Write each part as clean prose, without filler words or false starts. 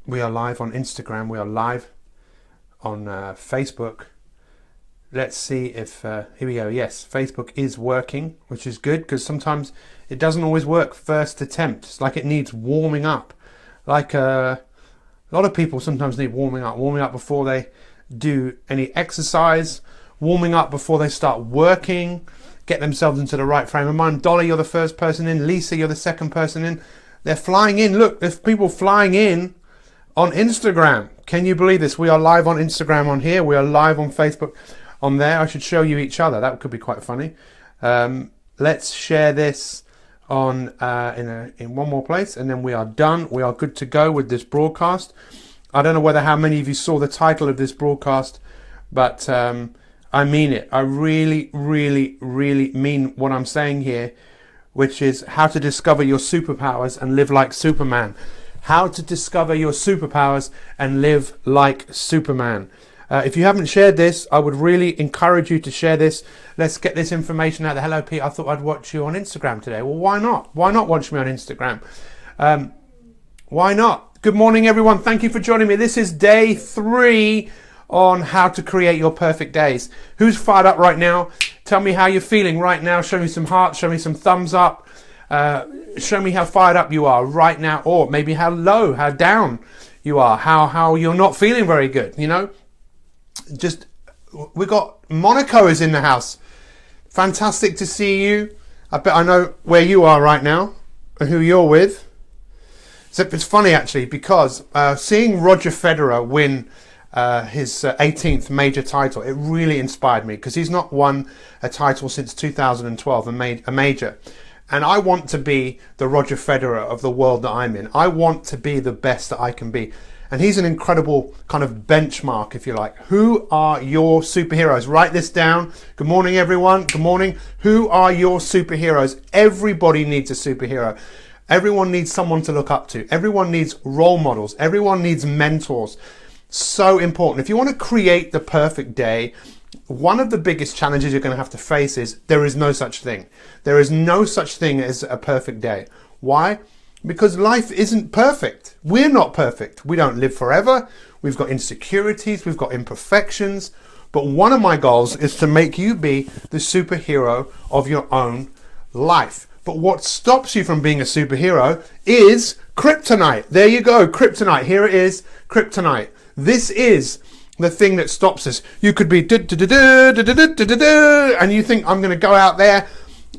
We are live on Instagram. We are live on Facebook. Let's see if, here we go. Yes, Facebook is working, which is good because sometimes it doesn't always work first attempt. It's like it needs warming up. Like a lot of people sometimes need warming up before they do any exercise, warming up before they start working, get themselves into the right frame of mind. Dolly, you're the first person in. Lisa, you're the second person in. They're flying in. Look, there's people flying in on Instagram. Can you believe this? We are live on Instagram on here. We are live on Facebook on there. I should show you each other. That could be quite funny. Let's share this on in one more place, and then we are done. We are good to go with this broadcast. I don't know how many of you saw the title of this broadcast, but I mean it. I really, really, really mean what I'm saying here, which is how to discover your superpowers and live like Superman. How to discover your superpowers and live like Superman. If you haven't shared this, I would really encourage you to share this. Let's get this information out there. Hello, Pete. I thought I'd watch you on Instagram today. Well, why not? Why not watch me on Instagram? Why not? Good morning, everyone. Thank you for joining me. This is day 3 on how to create your perfect days. Who's fired up right now? Tell me how you're feeling right now. Show me some hearts. Show me some thumbs up. Show me how fired up you are right now, or maybe how low, how down you are, how you're not feeling very good. You know, just we got Monaco is in the house. Fantastic to see you. I bet I know where you are right now and who you're with. Except it's funny actually because seeing Roger Federer win his 18th major title, it really inspired me because he's not won a title since 2012, a major. And I want to be the Roger Federer of the world that I'm in. I want to be the best that I can be. And he's an incredible kind of benchmark, if you like. Who are your superheroes? Write this down. Good morning, everyone. Good morning. Who are your superheroes? Everybody needs a superhero. Everyone needs someone to look up to. Everyone needs role models. Everyone needs mentors. So important. If you want to create the perfect day, one of the biggest challenges you're going to have to face is there is no such thing. There is no such thing as a perfect day. Why? Because life isn't perfect. We're not perfect. We don't live forever. We've got insecurities. We've got imperfections. But one of my goals is to make you be the superhero of your own life. But what stops you from being a superhero is kryptonite. There you go, kryptonite. Here it is, kryptonite. This is the thing that stops us. You could be and you think, I'm going to go out there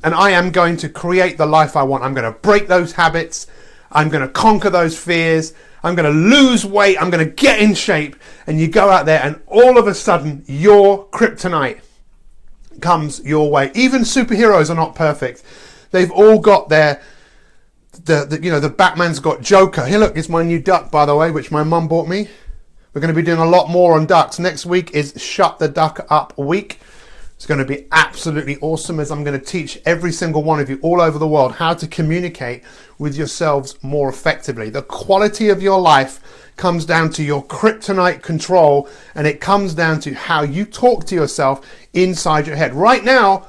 and I am going to create the life I want. I'm going to break those habits. I'm going to conquer those fears. I'm going to lose weight. I'm going to get in shape. And you go out there and all of a sudden your kryptonite comes your way. Even superheroes are not perfect. They've all got their, the Batman's got Joker. Here, look, it's my new duck, by the way, which my mum bought me. We're going to be doing a lot more on ducks. Next week is Shut the Duck Up week. It's going to be absolutely awesome as I'm going to teach every single one of you all over the world how to communicate with yourselves more effectively. The quality of your life comes down to your kryptonite control, and it comes down to how you talk to yourself inside your head. Right now,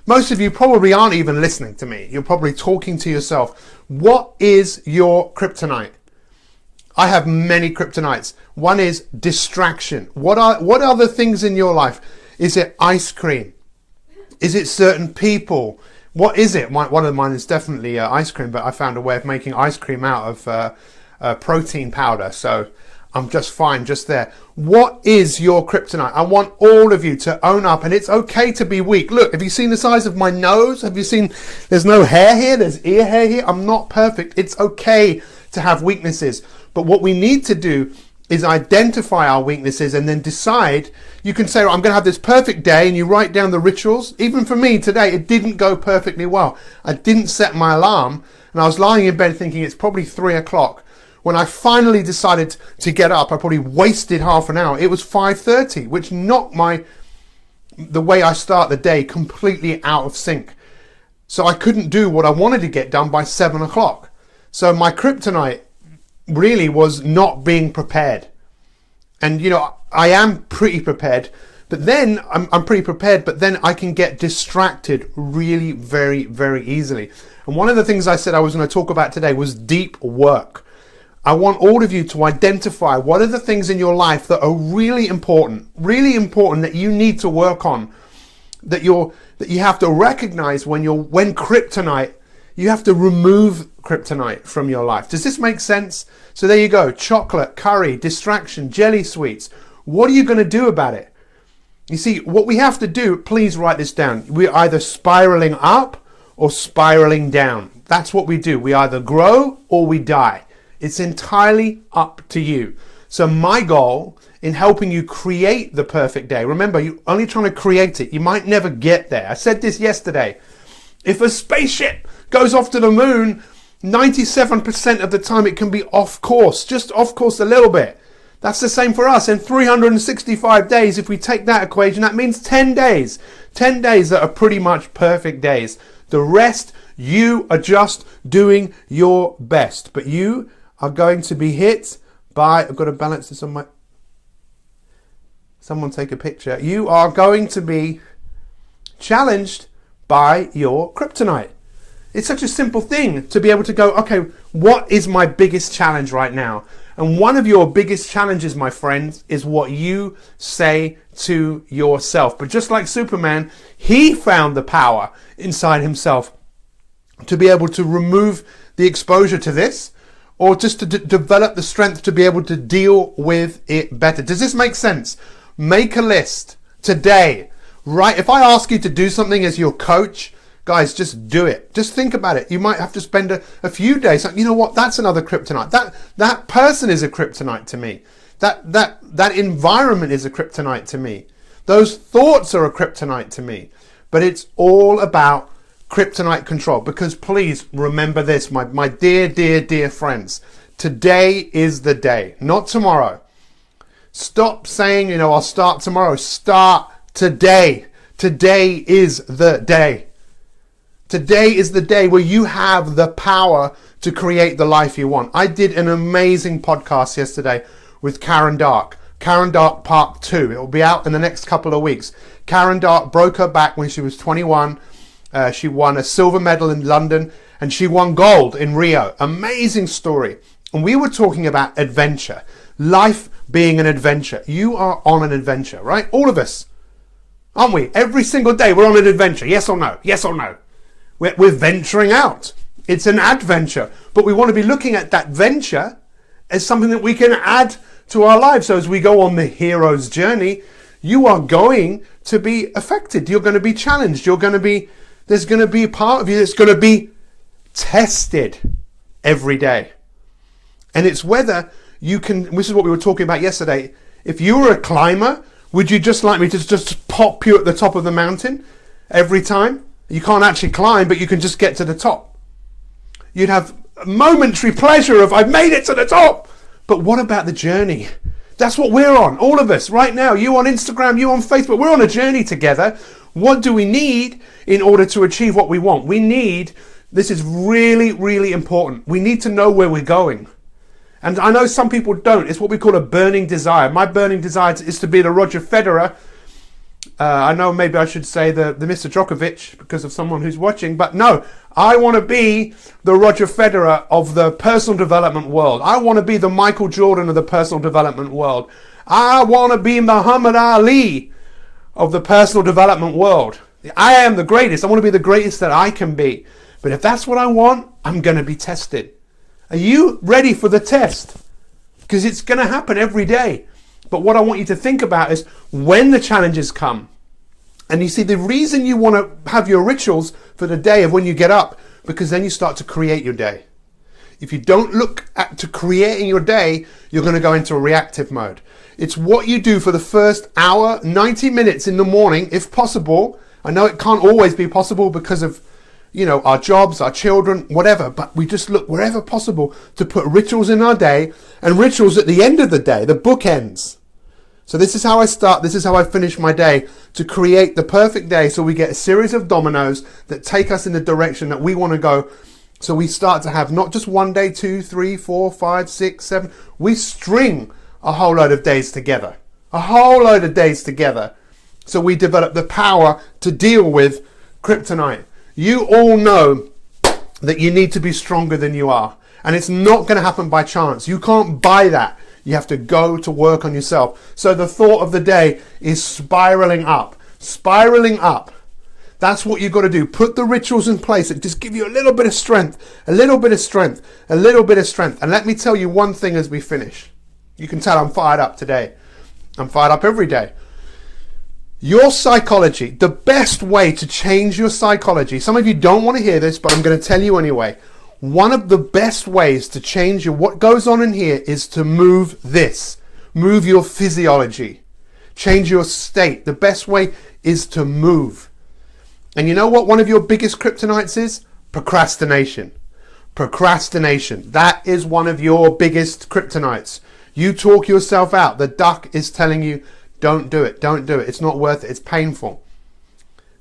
most of you probably aren't even listening to me. You're probably talking to yourself. What is your kryptonite? I have many kryptonites. One is distraction. What are the things in your life? Is it ice cream? Is it certain people? What is it? One of mine is definitely ice cream, but I found a way of making ice cream out of protein powder. So I'm just fine just there. What is your kryptonite? I want all of you to own up, and it's okay to be weak. Look, have you seen the size of my nose? Have you seen, there's no hair here, there's ear hair here. I'm not perfect. It's okay to have weaknesses. But what we need to do is identify our weaknesses and then decide. You can say, I'm going to have this perfect day, and you write down the rituals. Even for me today, it didn't go perfectly well. I didn't set my alarm, and I was lying in bed thinking it's probably 3 o'clock. When I finally decided to get up, I probably wasted half an hour. It was 5:30, which knocked the way I start the day completely out of sync. So I couldn't do what I wanted to get done by 7 o'clock. So my kryptonite really was not being prepared. And I am pretty prepared, but then I'm pretty prepared, but then I can get distracted really very, very easily. And one of the things I said I was going to talk about today was deep work. I want all of you to identify what are the things in your life that are really important that you need to work on, that you have to recognize when kryptonite, you have to remove kryptonite from your life. Does this make sense? So there you go. Chocolate, curry, distraction, jelly sweets. What are you going to do about it? You see, what we have to do, please write this down. We're either spiraling up or spiraling down. That's what we do. We either grow or we die. It's entirely up to you. So my goal in helping you create the perfect day, remember, you're only trying to create it. You might never get there. I said this yesterday. If a spaceship goes off to the moon, 97% of the time it can be off course, just off course a little bit. That's the same for us. In 365 days, if we take that equation, that means 10 days. 10 days that are pretty much perfect days. The rest, you are just doing your best. But you are going to be hit by, I've got to balance this on my, someone take a picture. You are going to be challenged by your kryptonite. It's such a simple thing to be able to go, okay, what is my biggest challenge right now? And one of your biggest challenges, my friends, is what you say to yourself. But just like Superman, he found the power inside himself to be able to remove the exposure to this, or just to develop the strength to be able to deal with it better. Does this make sense? Make a list today, right? If I ask you to do something as your coach, guys, just do it. Just think about it. You might have to spend a few days. Like, you know what? That's another kryptonite. That person is a kryptonite to me. That environment is a kryptonite to me. Those thoughts are a kryptonite to me. But it's all about kryptonite control. Because please remember this, my dear, dear, dear friends. Today is the day, not tomorrow. Stop saying, you know, I'll start tomorrow. Start today. Today is the day. Today is the day where you have the power to create the life you want. I did an amazing podcast yesterday with Karen Dark. Karen Dark Part 2. It will be out in the next couple of weeks. Karen Dark broke her back when she was 21. She won a silver medal in London and she won gold in Rio. Amazing story. And we were talking about adventure. Life being an adventure. You are on an adventure, right? All of us. Aren't we? Every single day we're on an adventure. Yes or no? Yes or no? We're venturing out. It's an adventure. But we want to be looking at that venture as something that we can add to our lives. So as we go on the hero's journey, you are going to be affected. You're going to be challenged. There's going to be a part of you that's going to be tested every day. And it's whether you can, this is what we were talking about yesterday. If you were a climber, would you just like me to just pop you at the top of the mountain every time? You can't actually climb, but you can just get to the top. You'd have a momentary pleasure of, I've made it to the top. But what about the journey? That's what we're on, all of us right now. You on Instagram, you on Facebook, we're on a journey together. What do we need in order to achieve what we want? We need, this is really, really important. We need to know where we're going. And I know some people don't. It's what we call a burning desire. My burning desire is to be the Roger Federer. I know maybe I should say the Mr. Djokovic because of someone who's watching, but no, I want to be the Roger Federer of the personal development world. I want to be the Michael Jordan of the personal development world. I want to be Muhammad Ali of the personal development world. I am the greatest. I want to be the greatest that I can be. But if that's what I want, I'm going to be tested. Are you ready for the test? Because it's going to happen every day. But what I want you to think about is when the challenges come. And you see, the reason you want to have your rituals for the day of when you get up, because then you start to create your day. If you don't look to creating your day, you're going to go into a reactive mode. It's what you do for the first hour, 90 minutes in the morning, if possible. I know it can't always be possible because of, you know, our jobs, our children, whatever, but we just look wherever possible to put rituals in our day and rituals at the end of the day, the bookends. So this is how I start, this is how I finish my day, to create the perfect day so we get a series of dominoes that take us in the direction that we want to go. So we start to have not just one day, 2, 3, 4, 5, 6, 7. We string a whole load of days together. A whole load of days together. So we develop the power to deal with kryptonite. You all know that you need to be stronger than you are. And it's not going to happen by chance. You can't buy that. You have to go to work on yourself. So the thought of the day is spiraling up. Spiraling up. That's what you've got to do. Put the rituals in place that just give you a little bit of strength, a little bit of strength, a little bit of strength. And let me tell you one thing as we finish. You can tell I'm fired up today. I'm fired up every day. Your psychology, the best way to change your psychology, some of you don't want to hear this, but I'm going to tell you anyway. One of the best ways to change what goes on in here is to move this. Move your physiology. Change your state. The best way is to move. And you know what one of your biggest kryptonites is? Procrastination. Procrastination. That is one of your biggest kryptonites. You talk yourself out. The duck is telling you, don't do it. Don't do it. It's not worth it. It's painful.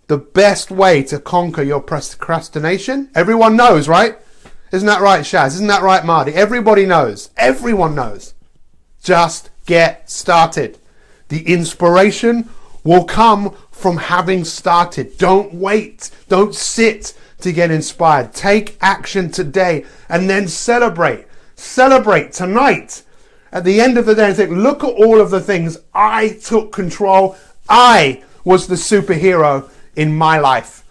The best way to conquer your procrastination, everyone knows, right? Isn't that right, Shaz? Isn't that right, Marty? Everybody knows. Everyone knows. Just get started. The inspiration will come from having started. Don't wait. Don't sit to get inspired. Take action today and then celebrate. Celebrate tonight. At the end of the day, think, look at all of the things I took control. I was the superhero in my life.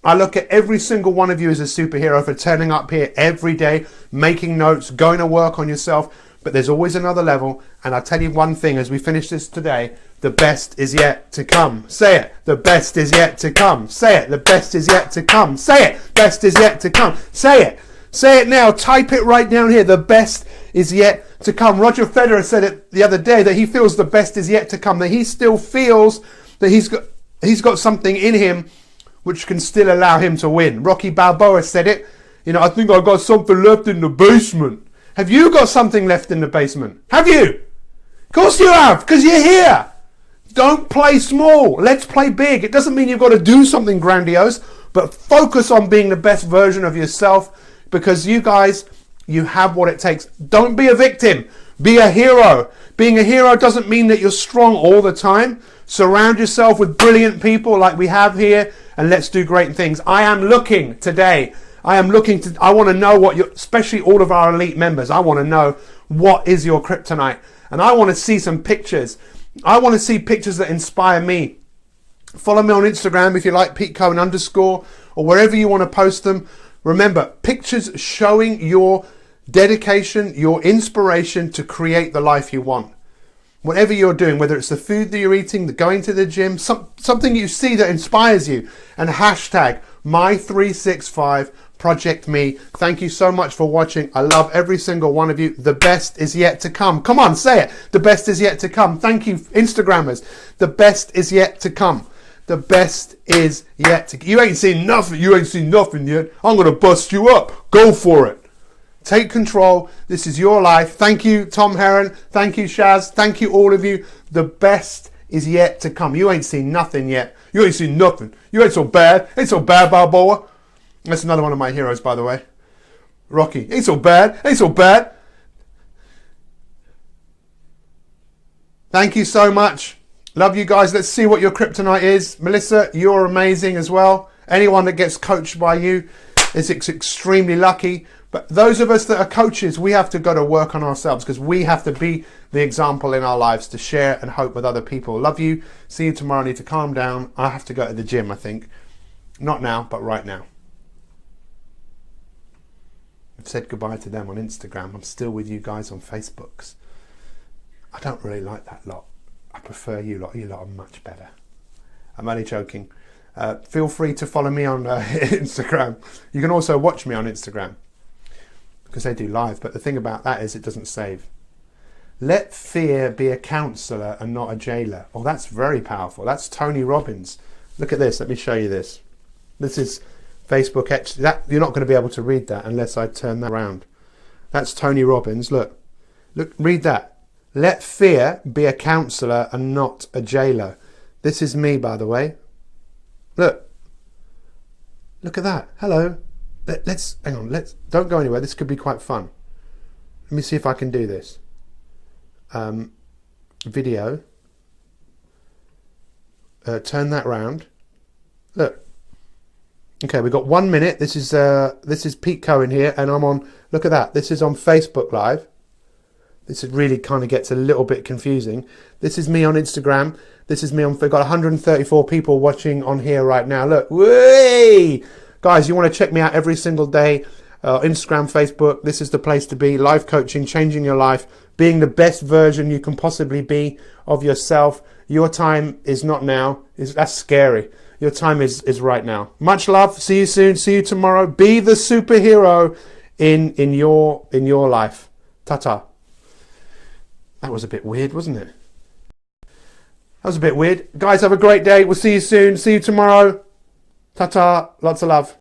I look at every single one of you as a superhero for turning up here every day, making notes, going to work on yourself. But there's always another level. And I'll tell you one thing as we finish this today, the best is yet to come. Say it. The best is yet to come. Say it. The best is yet to come. Say it. Best is yet to come. Say it. Say it now. Type it right down here. The best is yet to come. Roger Federer said it the other day that he feels the best is yet to come. That he still feels that he's got something in him which can still allow him to win. Rocky Balboa said it. You know, I think I've got something left in the basement. Have you got something left in the basement? Have you? Of course you have, because you're here. Don't play small. Let's play big. It doesn't mean you've got to do something grandiose, but focus on being the best version of yourself, because you guys, you have what it takes. Don't be a victim. Be a hero. Being a hero doesn't mean that you're strong all the time. Surround yourself with brilliant people like we have here, and let's do great things. I am looking today. I want to know what especially all of our elite members, I want to know what is your kryptonite. And I want to see some pictures. I want to see pictures that inspire me. Follow me on Instagram if you like, _, or wherever you want to post them. Remember, pictures showing your dedication, your inspiration to create the life you want. Whatever you're doing, whether it's the food that you're eating, the going to the gym, something you see that inspires you. And hashtag Mi365 Project Me. Thank you so much for watching. I love every single one of you. The best is yet to come. Come on, say it. The best is yet to come. Thank you, Instagrammers. The best is yet to come. The best is yet to come. You ain't seen nothing. You ain't seen nothing yet. I'm going to bust you up. Go for it. Take control. This is your life. Thank you, Tom Heron. Thank you, Shaz. Thank you, all of you. The best is yet to come. You ain't seen nothing yet. You ain't seen nothing. You ain't so bad. Ain't so bad, Balboa. That's another one of my heroes, by the way. Rocky. Ain't so bad. Ain't so bad. Thank you so much. Love you guys. Let's see what your kryptonite is. Melissa, you're amazing as well. Anyone that gets coached by you is extremely lucky. But those of us that are coaches, we have to go to work on ourselves, because we have to be the example in our lives to share and hope with other people. Love you. See you tomorrow. I need to calm down. I have to go to the gym, I think. Not now, but right now. I've said goodbye to them on Instagram. I'm still with you guys on Facebooks. I don't really like that lot. I prefer you lot. You lot are much better. I'm only joking. Feel free to follow me on Instagram. You can also watch me on Instagram, because they do live. But the thing about that is it doesn't save. Let fear be a counsellor and not a jailer. Oh, that's very powerful. That's Tony Robbins. Look at this. Let me show you this. This is Facebook. You're not going to be able to read that unless I turn that around. That's Tony Robbins. Look, read that. Let fear be a counsellor and not a jailer. This is me, by the way. Look at that. Hello. Let's hang on. Don't go anywhere. This could be quite fun. Let me see if I can do this. Video. Turn that round. Look. Okay, we've got 1 minute. This is Pete Cohen here, and I'm on. Look at that. This is on Facebook Live. This is really kind of gets a little bit confusing. This is me on Instagram. This is me on. We've got 134 people watching on here right now. Look, way guys, you want to check me out every single day. Instagram, Facebook. This is the place to be. Life coaching, changing your life, being the best version you can possibly be of yourself. Your time is not now. That's scary. Your time is right now. Much love. See you soon. See you tomorrow. Be the superhero in your life. Ta-ta. That was a bit weird, wasn't it? That was a bit weird. Guys, have a great day. We'll see you soon. See you tomorrow. Ta-ta. Lots of love.